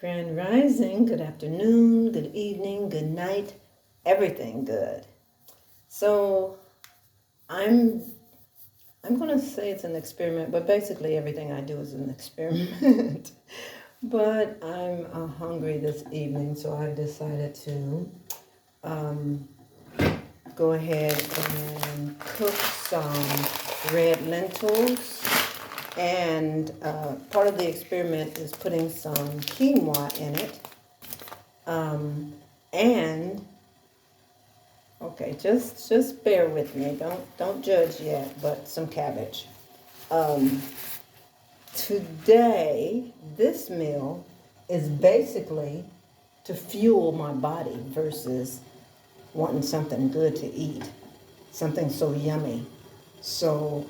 Grand Rising, good afternoon, good evening, good night, everything good. So I'm going to say it's an experiment, but basically everything I do is an experiment. But I'm hungry this evening, so I've decided to go ahead and cook some red lentils. And part of the experiment is putting some quinoa in it. And okay, just bear with me. Don't judge yet, but some cabbage. Today, this meal is basically to fuel my body versus wanting something good to eat, something so yummy. So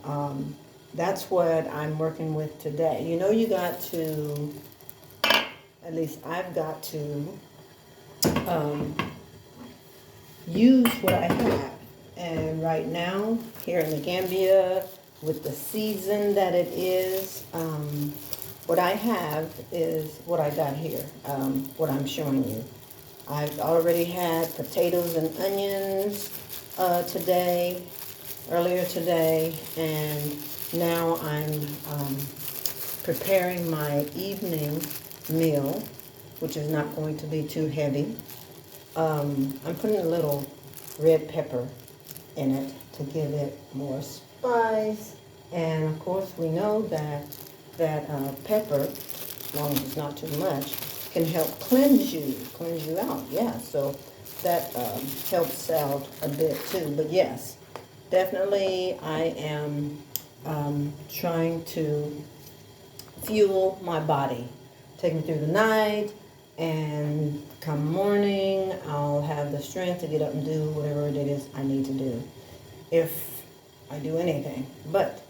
that's what I'm working with today. You know, you got to, at least I've got to use what I have. And right now, here in the Gambia, with the season that it is, what I have is what I got here, what I'm showing you. I've already had potatoes and onions earlier today, and now I'm preparing my evening meal, which is not going to be too heavy. I'm putting a little red pepper in it to give it more spice, and of course we know that pepper, as long as it's not too much, can help cleanse you out. Yeah, so that helps out a bit too. But yes, definitely I am trying to fuel my body, take me through the night, and come morning I'll have the strength to get up and do whatever it is I need to do, if I do anything. But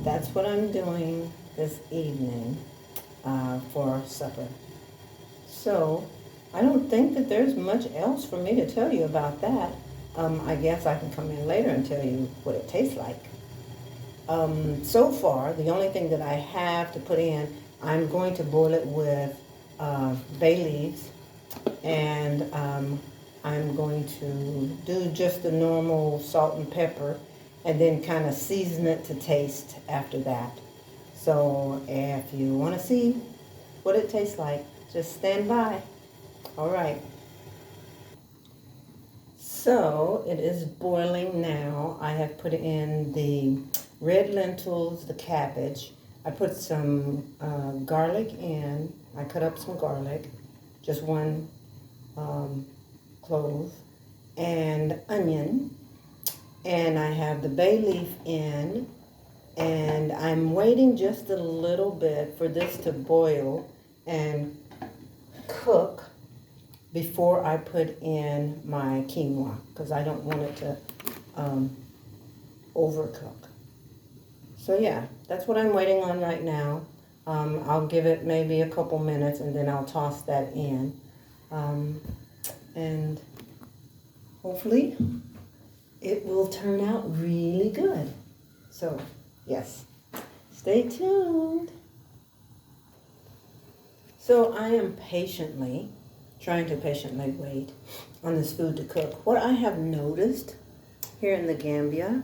that's what I'm doing this evening for supper. So I don't think that there's much else for me to tell you about that. I guess I can come in later and tell you what it tastes like. So far, the only thing that I have to put in, I'm going to boil it with bay leaves, and I'm going to do just the normal salt and pepper, and then kind of season it to taste after that. So if you want to see what it tastes like, just stand by. All right. So it is boiling now. I have put in the red lentils, the cabbage. I put some garlic in. I cut up some garlic, just one clove, and onion. And I have the bay leaf in, and I'm waiting just a little bit for this to boil and cook before I put in my quinoa, because I don't want it to overcook. So yeah, that's what I'm waiting on right now. I'll give it maybe a couple minutes, and then I'll toss that in. And hopefully it will turn out really good. So yes, stay tuned. So I am trying to patiently wait on this food to cook. What I have noticed here in the Gambia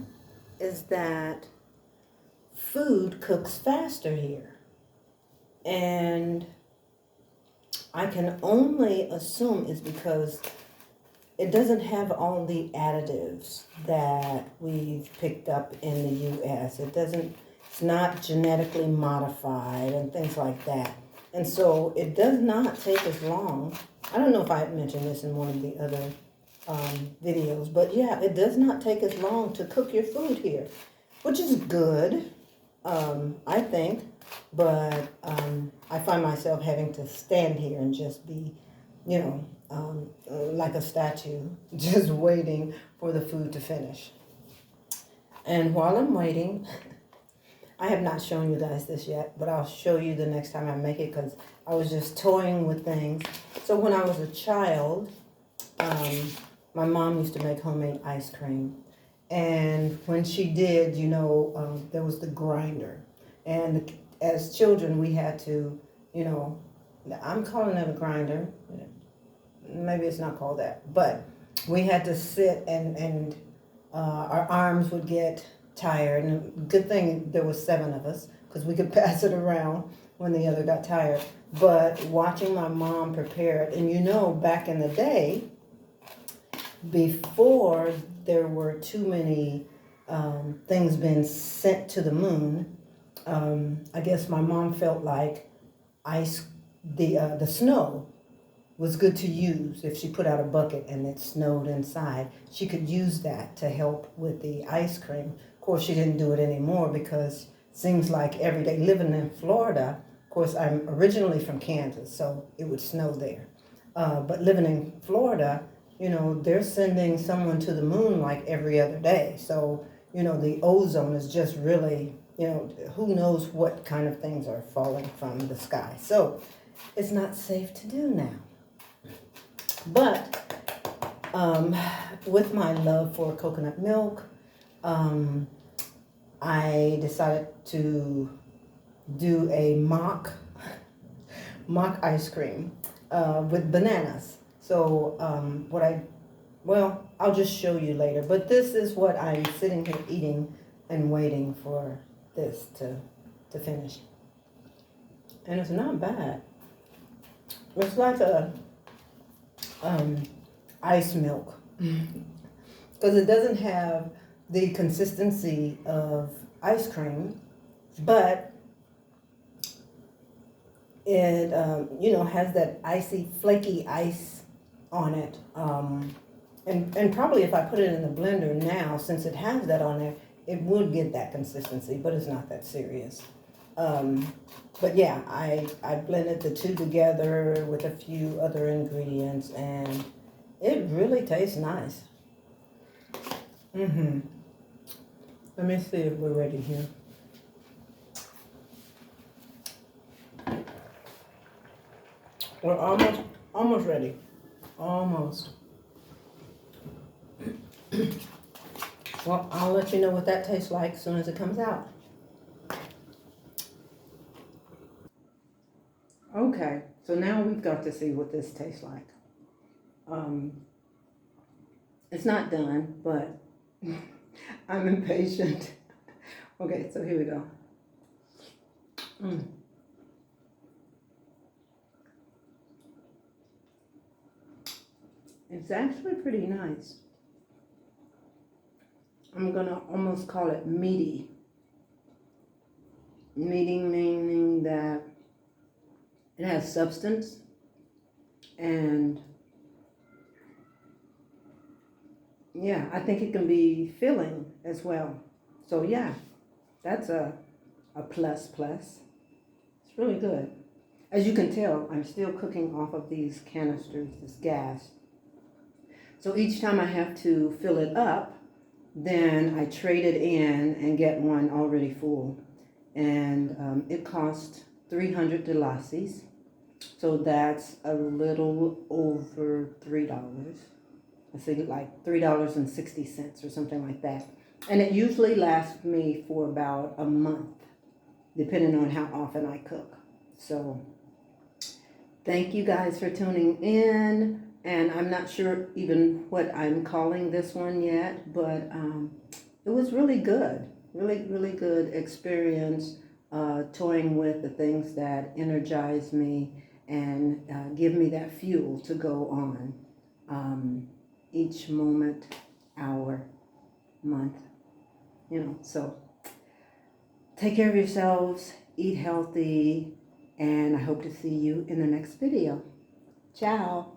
is that food cooks faster here. And I can only assume it's because it doesn't have all the additives that we've picked up in the U.S. It's not genetically modified and things like that. And so it does not take as long. I don't know if I had mentioned this in one of the other videos, but yeah, it does not take as long to cook your food here, which is good, I think. But I find myself having to stand here and just be, like a statue, just waiting for the food to finish. And while I'm waiting, I have not shown you guys this yet, but I'll show you the next time I make it, because I was just toying with things. So when I was a child, my mom used to make homemade ice cream. And when she did, there was the grinder. And as children, we had to, I'm calling it a grinder. Maybe it's not called that, but we had to sit and our arms would get tired. And good thing there was 7 of us because we could pass it around when the other got tired. But watching my mom prepare it, and you know, back in the day, before there were too many things being sent to the moon, I guess my mom felt like the snow was good to use. If she put out a bucket and it snowed inside, she could use that to help with the ice cream. Of course, she didn't do it anymore because it seems like every day living in Florida, of course, I'm originally from Kansas, so it would snow there. But living in Florida, you know, they're sending someone to the moon like every other day. So, you know, the ozone is just really, you know, who knows what kind of things are falling from the sky. So it's not safe to do now. But with my love for coconut milk, I decided to do a mock ice cream with bananas. So I'll just show you later. But this is what I'm sitting here eating and waiting for this to finish. And it's not bad. It's like a ice milk because it doesn't have the consistency of ice cream, but it you know, has that icy, flaky ice on it. And probably if I put it in the blender now, since it has that on there, it would get that consistency, but it's not that serious. But yeah, I blended the two together with a few other ingredients, and it really tastes nice. Let me see if we're ready here. We're almost ready. Almost. Well, I'll let you know what that tastes like as soon as it comes out. Okay, so now we've got to see what this tastes like. It's not done, but I'm impatient. Okay, so here we go. It's actually pretty nice. I'm gonna almost call it meaty. Meaty meaning that it has substance and yeah, I think it can be filling as well. So yeah, that's a plus. It's really good. As you can tell, I'm still cooking off of these canisters, this gas. So each time I have to fill it up, then I trade it in and get one already full. And it cost 300 delacies. So that's a little over $3. I think like $3.60 or something like that. And it usually lasts me for about a month, depending on how often I cook. So thank you guys for tuning in. And I'm not sure even what I'm calling this one yet, but it was really good. Really good experience toying with the things that energize me and give me that fuel to go on each moment, hour, month, you know. So take care of yourselves, eat healthy, and I hope to see you in the next video. Ciao.